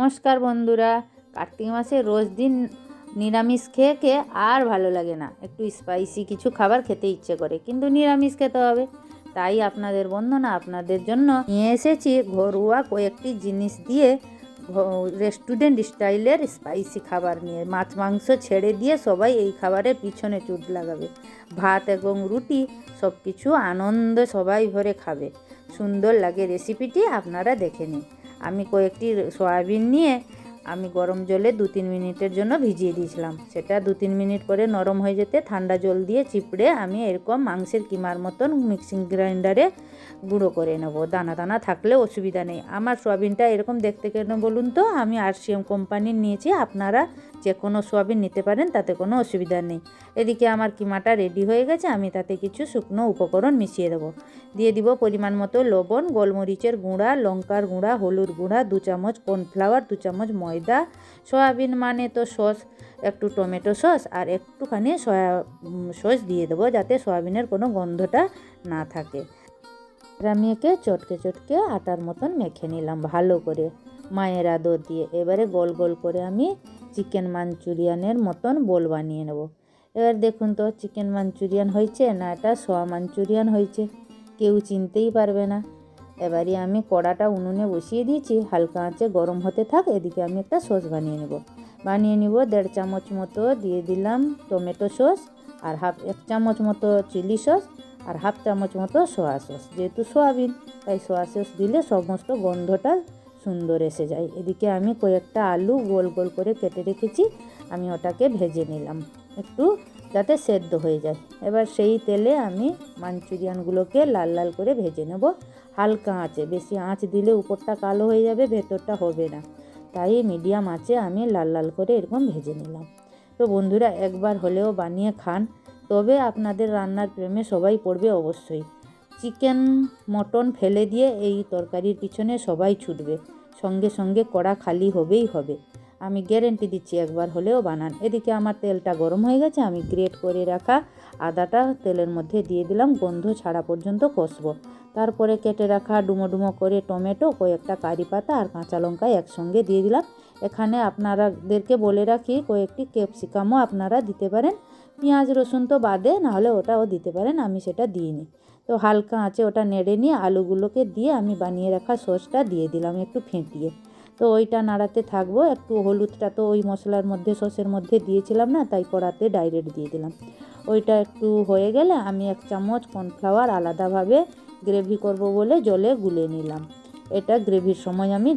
নমস্কার বন্ধুরা, কার্তিক মাসে রোজ দিন নিরামিষ খেয়ে খেয়ে আর ভালো লাগে না। একটু স্পাইসি কিছু খাবার খেতে ইচ্ছে করে, কিন্তু নিরামিষ খেতে হবে। তাই আপনাদের বন্ধনা আপনাদের জন্য নিয়ে এসেছি ঘরোয়া কয়েকটি জিনিস দিয়ে রেস্টুরেন্ট স্টাইলের স্পাইসি খাবার নিয়ে। মাছ মাংস ছেড়ে দিয়ে সবাই এই খাবারের পিছনে চুট লাগাবে। ভাত এবং রুটি সব কিছু আনন্দ সবাই ভরে খাবে। সুন্দর লাগে রেসিপিটি, আপনারা দেখে নিন। আমি কয়েকটি সয়াবিন নিয়ে আমি গরম জলে 2-3 মিনিটের জন্য ভিজিয়ে দিয়েছিলাম। সেটা 2-3 মিনিট পরে নরম হয়ে যেতে ঠান্ডা জল দিয়ে চিপড়ে আমি এরকম মাংসের কিমার মতন মিক্সিং গ্রাইন্ডারে গুঁড়ো করে নেব। দানা দানা থাকলে অসুবিধা নেই। আমার সয়াবিনটা এরকম দেখতে কেন বলুন তো, আমি RCM কোম্পানির নিয়েছি। আপনারা যে কোনো সয়াবিন নিতে পারেন, তাতে কোনো অসুবিধা নেই। এদিকে আমার কিমাটা রেডি হয়ে গেছে। আমি তাতে কিছু শুকনো উপকরণ মিশিয়ে দেবো। দিয়ে দিব পরিমাণ মতো লবণ, গোলমরিচের গুঁড়া, লঙ্কার গুঁড়া, হলুদ গুঁড়া, 2 চামচ কর্নফ্লাওয়ার, 2 চামচ ময়দা। সয়াবিন মানে তো সস, একটু টমেটো সস আর একটুখানি সয়া সস দিয়ে দেবো, যাতে সয়াবিনের কোনো গন্ধটা না থাকে। আমি একে চটকে চটকে আটার মতন মেখে নিলাম ভালো করে মায়ের আদর দিয়ে। এবারে গোল গোল করে আমি চিকেন মাঞ্চুরিয়ানের মতন বোল বানিয়ে নেব। এবার দেখুন তো চিকেন মাঞ্চুরিয়ান হয়েছে না এটা সোয়া মাঞ্চুরিয়ান হয়েছে, কেউ চিনতেই পারবে না। এবারে আমি কড়াটা উনুনে বসিয়ে দিয়েছি, হালকা আঁচে গরম হতে থাক। এদিকে আমি একটা সস বানিয়ে নিব। 1.5 চামচ মতো দিয়ে দিলাম টমেটো সস, আর 1 চামচ মতো চিলি সস, আর 1/2 চামচ মতো সোয়া সস। যেহেতু সয়াবিন তাই সোয়া সস দিলে সমস্ত গন্ধটা সুন্দর এসে যায়। এদিকে আমি কয়েকটা আলু গোল গোল করে কেটে রেখেছি, আমি ওটাকে ভেজে নিলাম একটু, যাতে সেদ্ধ হয়ে যায়। এবার সেই তেলে আমি মাঞ্চুরিয়ানগুলোকে লাল লাল করে ভেজে নেব হালকা আঁচে। বেশি আঁচ দিলে উপরটা কালো হয়ে যাবে, ভেতরটা হবে না। তাই মিডিয়াম আঁচে আমি লাল লাল করে এরকম ভেজে নিলাম। তো বন্ধুরা, একবার হলেও বানিয়ে খান, তবে আপনাদের রান্নার প্রেমে সবাই পড়বে অবশ্যই। চিকেন মটন ফেলে দিয়ে এই তরকারির পিছনে সবাই ছুটবে, সঙ্গে সঙ্গে কড়া খালি হবেই হবে। আমি গ্যারেন্টি দিচ্ছি, একবার হলেও বানান। এদিকে আমার তেলটা গরম হয়ে গেছে, আমি গ্রেট করে রাখা আদাটা তেলের মধ্যে দিয়ে দিলাম, গন্ধ ছাড়া পর্যন্ত কষবো। তারপরে কেটে রাখা ডুমো ডুমো করে টমেটো, কয়েকটা কারি পাতা আর কাঁচা লঙ্কা একসঙ্গে দিয়ে দিলাম। এখানে আপনারাদেরকে বলে রাখি, কয়েকটি ক্যাপসিকামও আপনারা দিতে পারেন। পেঁয়াজ রসুন তো বাদে, নাহলে ওটাও দিতে পারেন, আমি সেটা দিইনি। তো হালকা আঁচে ওটা নেড়ে নিয়ে আলুগুলোকে দিয়ে আমি বানিয়ে রাখা সসটা দিয়ে দিলাম একটু ফেটিয়ে। তো ওইটা নাড়াতে থাকবো। একটু হলুদটা তো ওই মশলার মধ্যে সসের মধ্যে দিয়েছিলাম না, তাই কড়াতে ডাইরেক্ট দিয়ে দিলাম। ওইটা একটু হয়ে গেলে আমি 1 চামচ কর্নফ্লাওয়ার আলাদাভাবে গ্রেভি করব বলে জলে গুলে নিলাম। এটা গ্রেভির সময় আমি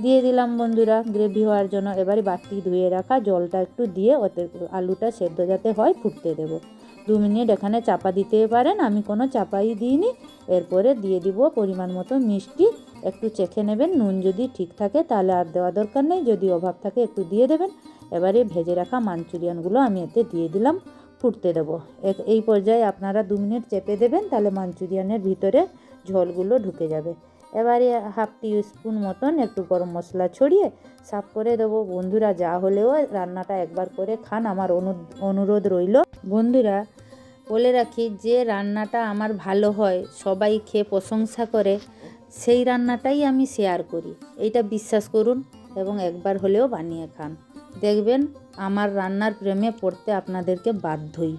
দিয়ে দিলাম বন্ধুরা গ্রেভি হওয়ার জন্য। এবারে বাটি ধুয়ে রাখা জলটা একটু দিয়ে ওতে আলুটা সেদ্ধ যাতে হয় ফুটতে দেব। 2 মিনিট এখানে চাপা দিতে পারেন, আমি কোনো চাপাই দিইনি। এরপরে দিয়ে দিব পরিমাণ মতো মিষ্টি, একটু চেখে নেবেন। নুন যদি ঠিক থাকে তাহলে আর দেওয়া দরকার নেই, যদি অভাব থাকে একটু দিয়ে দেবেন। এবারে ভেজে রাখা মাঞ্চুরিয়ানগুলো আমি এতে দিয়ে দিলাম, ফুটতে দেব। এই পর্যায়ে আপনারা 2 মিনিট চেপে দেবেন, তাহলে মাঞ্চুরিয়ানের ভিতরে ঝোলগুলো ঢুকে যাবে। এবারে 1/2 টিস্পুন মতন একটু গরম মশলা ছড়িয়ে সাফ করে দেবো। বন্ধুরা, যা হলেও রান্নাটা একবার করে খান, আমার অনুরোধ রইল। বন্ধুরা, বলে রাখি, যে রান্নাটা আমার ভালো হয়, সবাই খেয়ে প্রশংসা করে, সেই রান্নাটাই আমি শেয়ার করি। এইটা বিশ্বাস করুন এবং একবার হলেও বানিয়ে খান, দেখবেন আমার রান্নার প্রেমে পড়তে আপনাদেরকে বাধ্যই।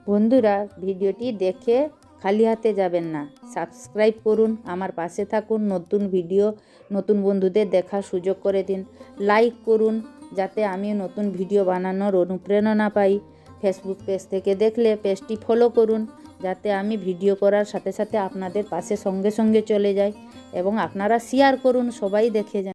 বন্ধুরা, ভিডিওটি দেখে খালি হাতে যাবেন না, সাবস্ক্রাইব করুন, আমার পাশে থাকুন, নতুন ভিডিও নতুন বন্ধুদের দেখার সুযোগ করে দিন। লাইক করুন, যাতে আমি নতুন ভিডিও বানানোর অনুপ্রেরণা পাই। ফেসবুক পেজ থেকে দেখলে পেজটি ফলো করুন, যাতে আমি ভিডিও করার সাথে সাথে আপনাদের পাশে সঙ্গে সঙ্গে চলে যাই। এবং আপনারা শেয়ার করুন, সবাই দেখে যান।